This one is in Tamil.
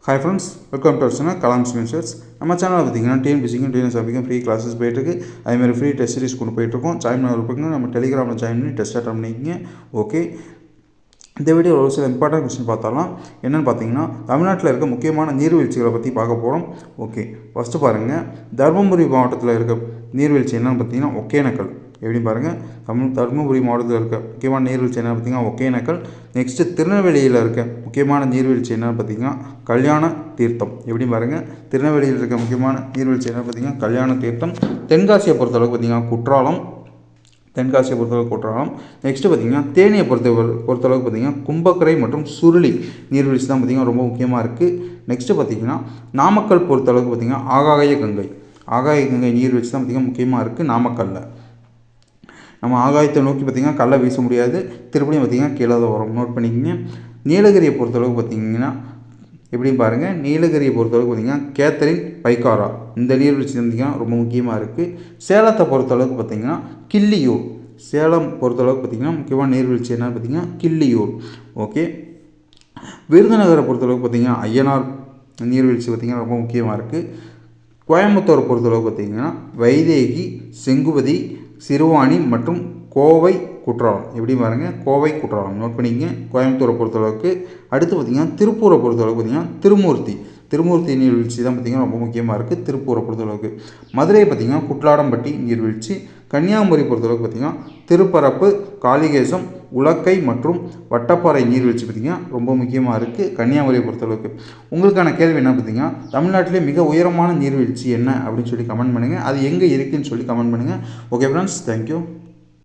Hi friends, welcome to our channel Kalam screenshots. நம்ம சேனலில் பார்த்தீங்கன்னா டிஎன்பிசிக்கும் டிஎன்எஸ்ஆபிக்கும் ஃப்ரீ கிளாஸஸ் போயிட்டுருக்கு. அதேமாதிரி ஃப்ரீ டெஸ்ட் சீரிஸ் கொண்டு போயிட்டுருக்கோம். ஜாயின் பண்ண இருப்பீங்க, நம்ம டெலிகிராமில் ஜாயின் பண்ணி டெஸ்ட் அட்டன் பண்ணிக்கிங்க. ஓகே, இந்த வீடியோ ஒரு சில இம்பார்ட்டன்ட் கொஸ்டின் பார்த்தாலாம். என்னென்னு பார்த்தீங்கன்னா, தமிழ்நாட்டில் இருக்க முக்கியமான நீர்வீழ்ச்சிகளை பற்றி பார்க்க போகிறோம். ஓகே, ஃபஸ்ட்டு பாருங்கள், தருமபுரி மாவட்டத்தில் இருக்க நீர்வீழ்ச்சி என்னென்னு பார்த்தீங்கன்னா ஒகேனக்கல். எப்படி பாருங்கள், தருமபுரி மாவட்டத்தில் இருக்க முக்கியமான நீர்வீழ்ச்சி என்னென்னு பார்த்தீங்கன்னா ஒகேனக்கல். நெக்ஸ்ட்டு திருநெல்வேலியில் இருக்க முக்கியமான நீர்வீழ்ச்சி என்னென்னு பார்த்தீங்கன்னா கல்யாண தீர்த்தம். எப்படி பாருங்கள், திருநெல்வேலியில் இருக்க முக்கியமான நீர்வீழ்ச்சி என்னென்னு பார்த்தீங்கன்னா கல்யாண தீர்த்தம். தென்காசியை பொறுத்தளவுக்கு பார்த்தீங்கன்னா குற்றாலம். நெக்ஸ்ட்டு பார்த்தீங்கன்னா தேனியை பொறுத்தளவுக்கு பார்த்தீங்கன்னா கும்பக்கரை மற்றும் சுருளி நீர்வீழ்ச்சி தான் பார்த்தீங்கன்னா ரொம்ப முக்கியமாக இருக்குது. நெக்ஸ்ட்டு பார்த்தீங்கன்னா நாமக்கல் பொறுத்தளவுக்கு பார்த்தீங்கன்னா ஆகாய கங்கை நீர்வீழ்ச்சி தான் பார்த்தீங்கன்னா முக்கியமாக இருக்குது நாமக்கல்லில். நம்ம ஆகாயத்தை நோக்கி பார்த்திங்கன்னா கல்லை வீச முடியாது, திருப்படியும் பார்த்திங்கன்னா கீழே தான் வரும், நோட் பண்ணிக்கோங்க. நீலகிரியை பொறுத்தளவுக்கு பார்த்திங்கன்னா எப்படின்னு பாருங்கள், நீலகிரியை பொறுத்தளவுக்கு பார்த்திங்கன்னா கேத்தரின் பைக்காரா இந்த நீர்வீழ்ச்சி பார்த்திங்கன்னா ரொம்ப முக்கியமாக இருக்குது. சேலத்தை பொறுத்தளவுக்கு பார்த்திங்கன்னா கிள்ளியூர். சேலம் பொறுத்தளவுக்கு பார்த்திங்கன்னா முக்கியமான நீர்வீழ்ச்சி என்னன்னு பார்த்திங்கன்னா கிள்ளியூர். ஓகே, விருதுநகரை பொறுத்தளவுக்கு பார்த்திங்கன்னா ஐயனார் நீர்வீழ்ச்சி பார்த்திங்கன்னா ரொம்ப முக்கியமாக இருக்குது. கோயம்புத்தூரை பொறுத்தளவுக்கு பார்த்திங்கன்னா வைதேகி, செங்குபதி, சிறுவாணி மற்றும் கோவை குற்றாலம். எப்படி பாருங்கள், கோவை குற்றாலம் நோட் பண்ணிக்கங்க கோயம்புத்தூரை பொறுத்தளவுக்கு. அடுத்து பார்த்திங்கன்னா திருப்பூரை பொறுத்தளவுக்கு பார்த்திங்கன்னா திருமூர்த்தி நீர்வீழ்ச்சி தான் பார்த்திங்கன்னா ரொம்ப முக்கியமாக இருக்குது திருப்பூரை பொறுத்தளவுக்கு. மதுரை பார்த்திங்கன்னா குட்லாடம்பட்டி நீர்வீழ்ச்சி. கன்னியாகுமரி பொறுத்தளவுக்கு பார்த்திங்கன்னா திருப்பரப்பு, காளிகேசம், உலக்கை மற்றும் வட்டப்பாறை நீர்வீழ்ச்சி பார்த்திங்கன்னா ரொம்ப முக்கியமாக இருக்குது கன்னியாகுமரியை பொறுத்தளவுக்கு. உங்களுக்கான கேள்வி என்ன பார்த்திங்கன்னா, தமிழ்நாட்டிலே மிக உயரமான நீர்வீழ்ச்சி என்ன அப்படின்னு சொல்லி கமெண்ட் பண்ணுங்கள். அது எங்கே இருக்குதுன்னு சொல்லி கமெண்ட் பண்ணுங்கள். Okay friends, thank you.